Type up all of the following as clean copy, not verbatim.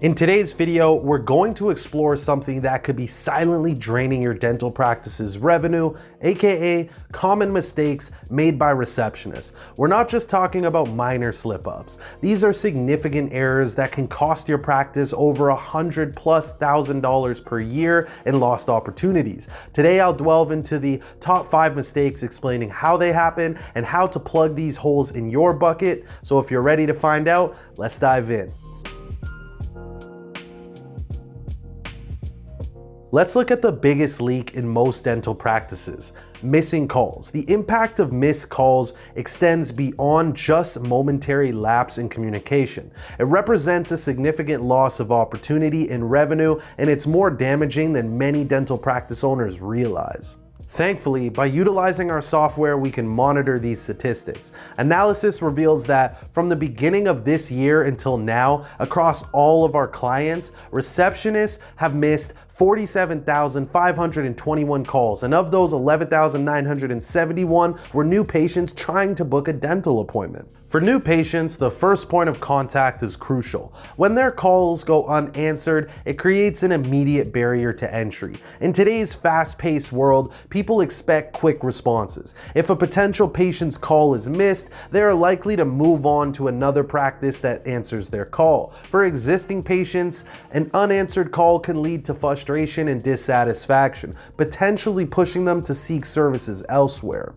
In today's video, we're going to explore something that could be silently draining your dental practice's revenue, aka common mistakes made by receptionists. We're not just talking about minor slip-ups. These are significant errors that can cost your practice over $100,000+ per year in lost opportunities. Today, I'll delve into the top 5 mistakes, explaining how they happen and how to plug these holes in your bucket. So if you're ready to find out, let's dive in. Let's look at the biggest leak in most dental practices: missing calls. The impact of missed calls extends beyond just momentary lapse in communication. It represents a significant loss of opportunity and revenue, and it's more damaging than many dental practice owners realize. Thankfully, by utilizing our software, we can monitor these statistics. Analysis reveals that from the beginning of this year until now, across all of our clients, receptionists have missed 47,521 calls, and of those, 11,971 were new patients trying to book a dental appointment. For new patients, the first point of contact is crucial. When their calls go unanswered, it creates an immediate barrier to entry. In today's fast-paced world, people expect quick responses. If a potential patient's call is missed, they are likely to move on to another practice that answers their call. For existing patients, an unanswered call can lead to frustration and dissatisfaction, potentially pushing them to seek services elsewhere.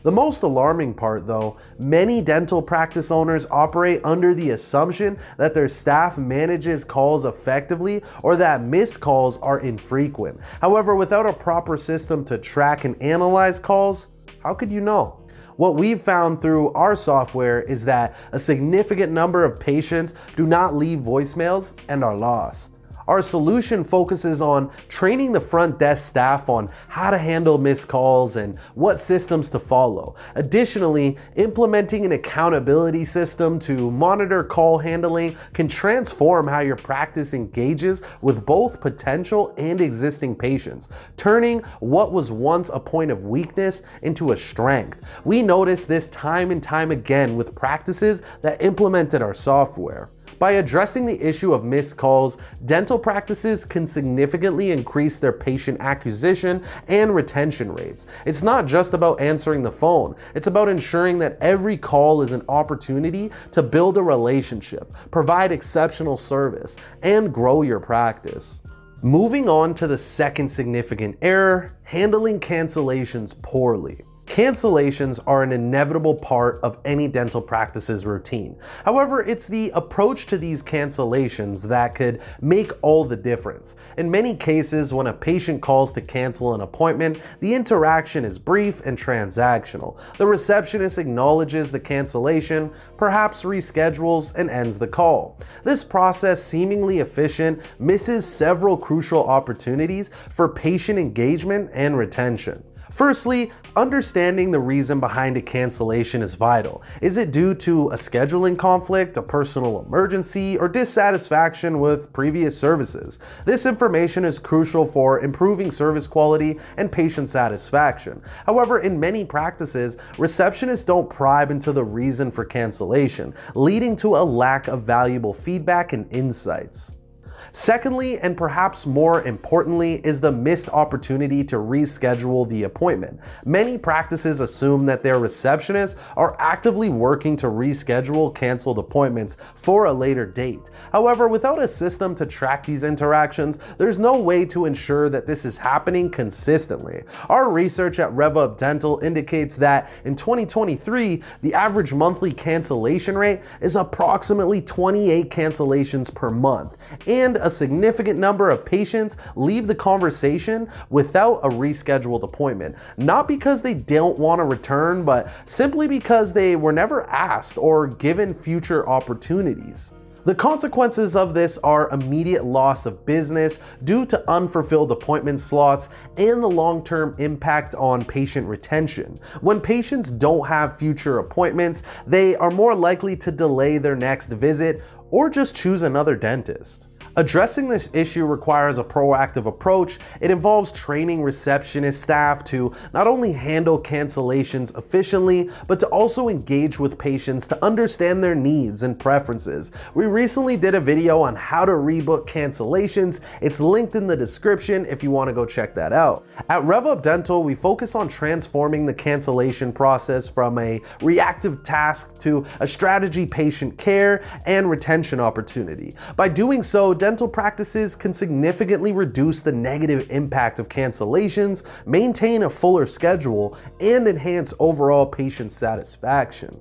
The most alarming part, though, many dental practice owners operate under the assumption that their staff manages calls effectively or that missed calls are infrequent. However, without a proper system to track and analyze calls, how could you know? What we've found through our software is that a significant number of patients do not leave voicemails and are lost. Our solution focuses on training the front desk staff on how to handle missed calls and what systems to follow. Additionally, implementing an accountability system to monitor call handling can transform how your practice engages with both potential and existing patients, turning what was once a point of weakness into a strength. We noticed this time and time again with practices that implemented our software. By addressing the issue of missed calls, dental practices can significantly increase their patient acquisition and retention rates. It's not just about answering the phone, it's about ensuring that every call is an opportunity to build a relationship, provide exceptional service, and grow your practice. Moving on to the second significant error: handling cancellations poorly. Cancellations are an inevitable part of any dental practice's routine. However, it's the approach to these cancellations that could make all the difference. In many cases, when a patient calls to cancel an appointment, the interaction is brief and transactional. The receptionist acknowledges the cancellation, perhaps reschedules, and ends the call. This process, seemingly efficient, misses several crucial opportunities for patient engagement and retention. Firstly, understanding the reason behind a cancellation is vital. Is it due to a scheduling conflict, a personal emergency, or dissatisfaction with previous services? This information is crucial for improving service quality and patient satisfaction. However, in many practices, receptionists don't pry into the reason for cancellation, leading to a lack of valuable feedback and insights. Secondly, and perhaps more importantly, is the missed opportunity to reschedule the appointment. Many practices assume that their receptionists are actively working to reschedule canceled appointments for a later date. However, without a system to track these interactions, there's no way to ensure that this is happening consistently. Our research at RevUp Dental indicates that in 2023, the average monthly cancellation rate is approximately 28 cancellations per month, and a significant number of patients leave the conversation without a rescheduled appointment, not because they don't want to return, but simply because they were never asked or given future opportunities. The consequences of this are immediate loss of business due to unfulfilled appointment slots and the long-term impact on patient retention. When patients don't have future appointments, they are more likely to delay their next visit or just choose another dentist. Addressing this issue requires a proactive approach. It involves training receptionist staff to not only handle cancellations efficiently, but to also engage with patients to understand their needs and preferences. We recently did a video on how to rebook cancellations. It's linked in the description if you want to go check that out. At RevUp Dental, we focus on transforming the cancellation process from a reactive task to a strategy patient care and retention opportunity. By doing so, dental practices can significantly reduce the negative impact of cancellations, maintain a fuller schedule, and enhance overall patient satisfaction.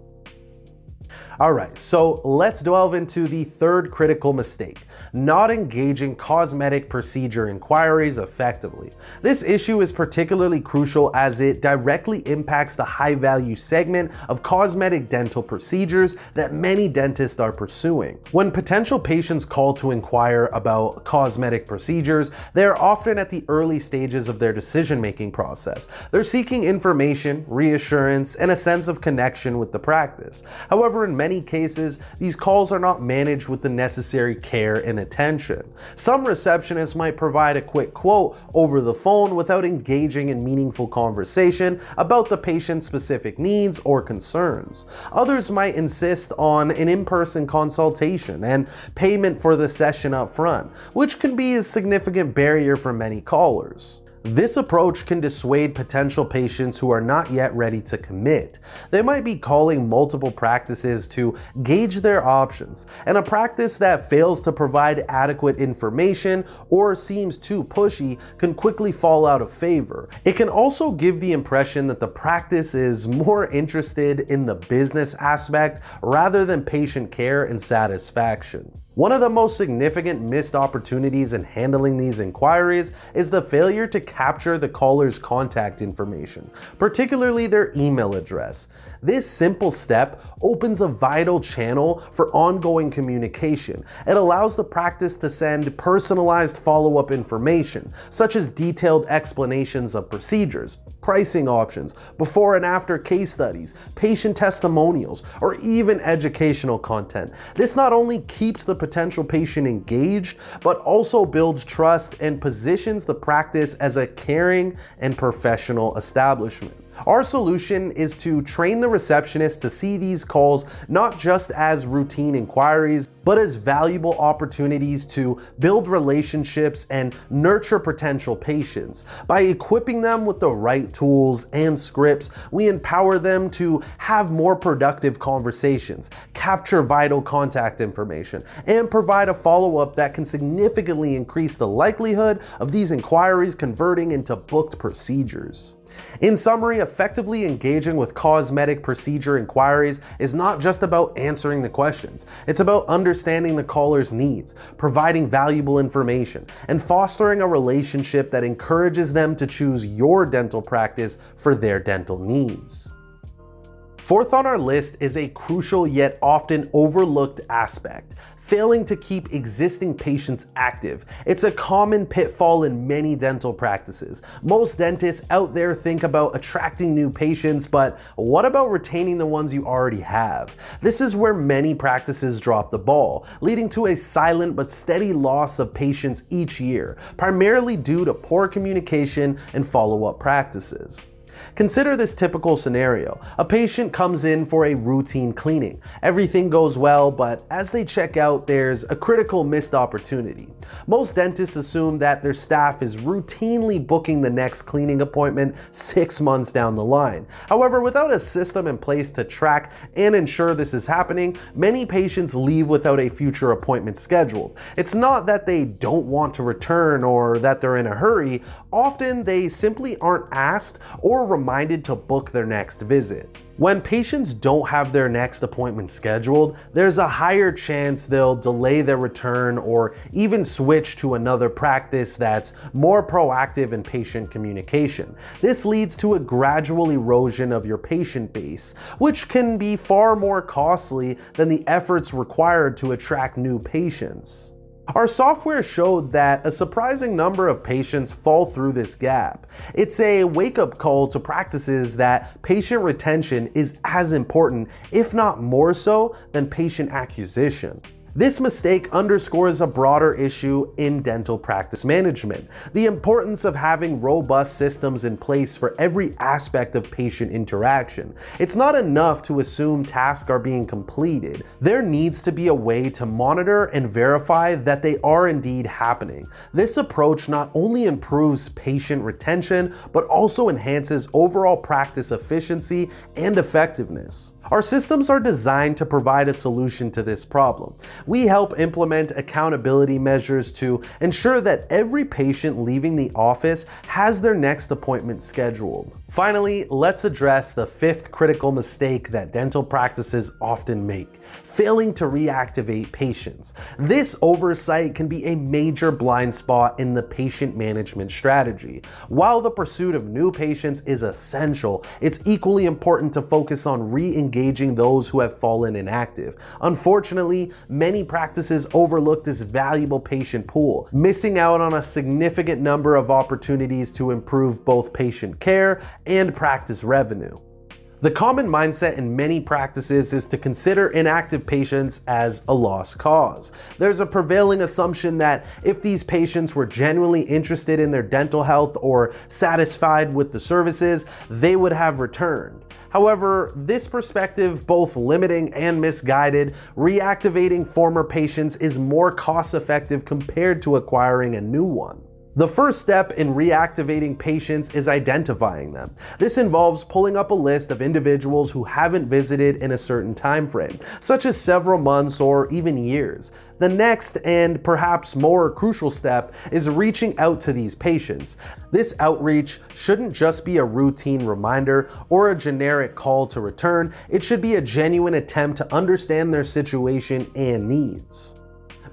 Alright, so let's delve into the third critical mistake: not engaging cosmetic procedure inquiries effectively. This issue is particularly crucial as it directly impacts the high-value segment of cosmetic dental procedures that many dentists are pursuing. When potential patients call to inquire about cosmetic procedures, they are often at the early stages of their decision-making process. They're seeking information, reassurance, and a sense of connection with the practice. However, in many cases, these calls are not managed with the necessary care and attention. Some receptionists might provide a quick quote over the phone without engaging in meaningful conversation about the patient's specific needs or concerns. Others might insist on an in-person consultation and payment for the session up front, which can be a significant barrier for many callers. This approach can dissuade potential patients who are not yet ready to commit. They might be calling multiple practices to gauge their options, and a practice that fails to provide adequate information or seems too pushy can quickly fall out of favor. It can also give the impression that the practice is more interested in the business aspect rather than patient care and satisfaction. One of the most significant missed opportunities in handling these inquiries is the failure to capture the caller's contact information, particularly their email address. This simple step opens a vital channel for ongoing communication. It allows the practice to send personalized follow-up information, such as detailed explanations of procedures, pricing options, before and after case studies, patient testimonials, or even educational content. This not only keeps the potential patient engaged, but also builds trust and positions the practice as a caring and professional establishment. Our solution is to train the receptionist to see these calls not just as routine inquiries, but as valuable opportunities to build relationships and nurture potential patients. By equipping them with the right tools and scripts, we empower them to have more productive conversations, capture vital contact information, and provide a follow-up that can significantly increase the likelihood of these inquiries converting into booked procedures. In summary, effectively engaging with cosmetic procedure inquiries is not just about answering the questions. It's about understanding the caller's needs, providing valuable information, and fostering a relationship that encourages them to choose your dental practice for their dental needs. Fourth on our list is a crucial yet often overlooked aspect: failing to keep existing patients active. It's a common pitfall in many dental practices. Most dentists out there think about attracting new patients, but what about retaining the ones you already have? This is where many practices drop the ball, leading to a silent but steady loss of patients each year, primarily due to poor communication and follow-up practices. Consider this typical scenario. A patient comes in for a routine cleaning. Everything goes well, but as they check out, there's a critical missed opportunity. Most dentists assume that their staff is routinely booking the next cleaning appointment 6 months down the line. However, without a system in place to track and ensure this is happening, many patients leave without a future appointment scheduled. It's not that they don't want to return or that they're in a hurry. Often they simply aren't asked or reminded to book their next visit. When patients don't have their next appointment scheduled, there's a higher chance they'll delay their return or even switch to another practice that's more proactive in patient communication. This leads to a gradual erosion of your patient base, which can be far more costly than the efforts required to attract new patients. Our software showed that a surprising number of patients fall through this gap. It's a wake-up call to practices that patient retention is as important, if not more so, than patient acquisition. This mistake underscores a broader issue in dental practice management: the importance of having robust systems in place for every aspect of patient interaction. It's not enough to assume tasks are being completed. There needs to be a way to monitor and verify that they are indeed happening. This approach not only improves patient retention, but also enhances overall practice efficiency and effectiveness. Our systems are designed to provide a solution to this problem. We help implement accountability measures to ensure that every patient leaving the office has their next appointment scheduled. Finally, let's address the fifth critical mistake that dental practices often make: failing to reactivate patients. This oversight can be a major blind spot in the patient management strategy. While the pursuit of new patients is essential, it's equally important to focus on re-engaging those who have fallen inactive. Unfortunately, many practices overlook this valuable patient pool, missing out on a significant number of opportunities to improve both patient care and practice revenue. The common mindset in many practices is to consider inactive patients as a lost cause. There's a prevailing assumption that if these patients were genuinely interested in their dental health or satisfied with the services, they would have returned. However, this perspective, both limiting and misguided. Reactivating former patients is more cost-effective compared to acquiring a new one. The first step in reactivating patients is identifying them. This involves pulling up a list of individuals who haven't visited in a certain time frame, such as several months or even years. The next, and perhaps more crucial step, is reaching out to these patients. This outreach shouldn't just be a routine reminder or a generic call to return. It should be a genuine attempt to understand their situation and needs.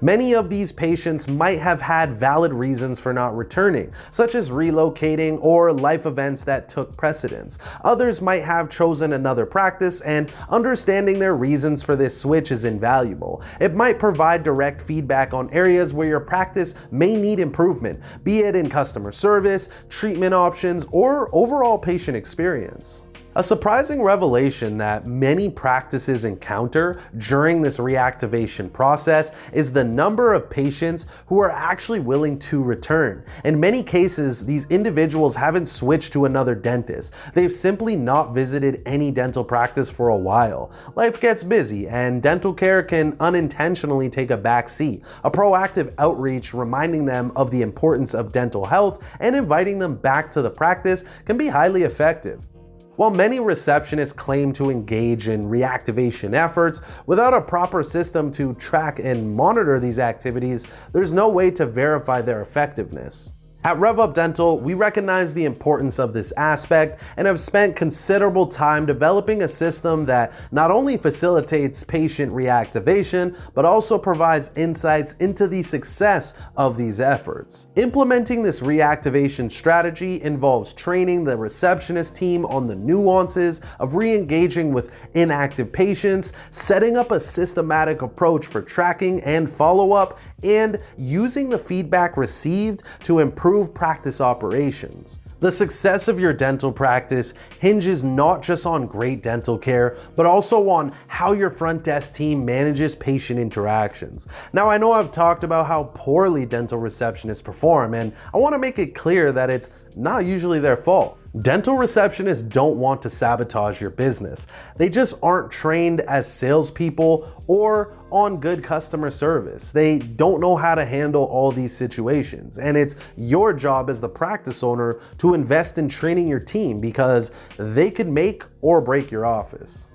Many of these patients might have had valid reasons for not returning, such as relocating or life events that took precedence. Others might have chosen another practice, and understanding their reasons for this switch is invaluable. It might provide direct feedback on areas where your practice may need improvement, be it in customer service, treatment options, or overall patient experience. A surprising revelation that many practices encounter during this reactivation process is the number of patients who are actually willing to return. In many cases, these individuals haven't switched to another dentist. They've simply not visited any dental practice for a while. Life gets busy, and dental care can unintentionally take a back seat. A proactive outreach reminding them of the importance of dental health and inviting them back to the practice can be highly effective. While many receptionists claim to engage in reactivation efforts, without a proper system to track and monitor these activities, there's no way to verify their effectiveness. At RevUp Dental, we recognize the importance of this aspect and have spent considerable time developing a system that not only facilitates patient reactivation, but also provides insights into the success of these efforts. Implementing this reactivation strategy involves training the receptionist team on the nuances of re-engaging with inactive patients, setting up a systematic approach for tracking and follow-up, and using the feedback received to improve practice operations. The success of your dental practice hinges not just on great dental care, but also on how your front desk team manages patient interactions. Now, I know I've talked about how poorly dental receptionists perform, and I want to make it clear that it's not usually their fault. Dental receptionists don't want to sabotage your business. They just aren't trained as salespeople or on good customer service. They don't know how to handle all these situations, and it's your job as the practice owner to invest in training your team, because they could make or break your office.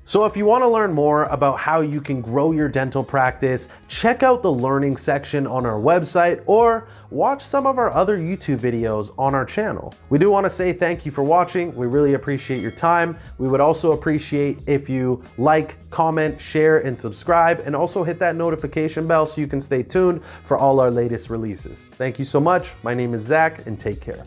So if you want to learn more about how you can grow your dental practice, check out the learning section on our website or watch some of our other YouTube videos on our channel. We do want to say thank you for watching. We really appreciate your time. We would also appreciate if you like, comment, share, and subscribe, and also hit that notification bell so you can stay tuned for all our latest releases. Thank you so much. My name is Zach, and take care.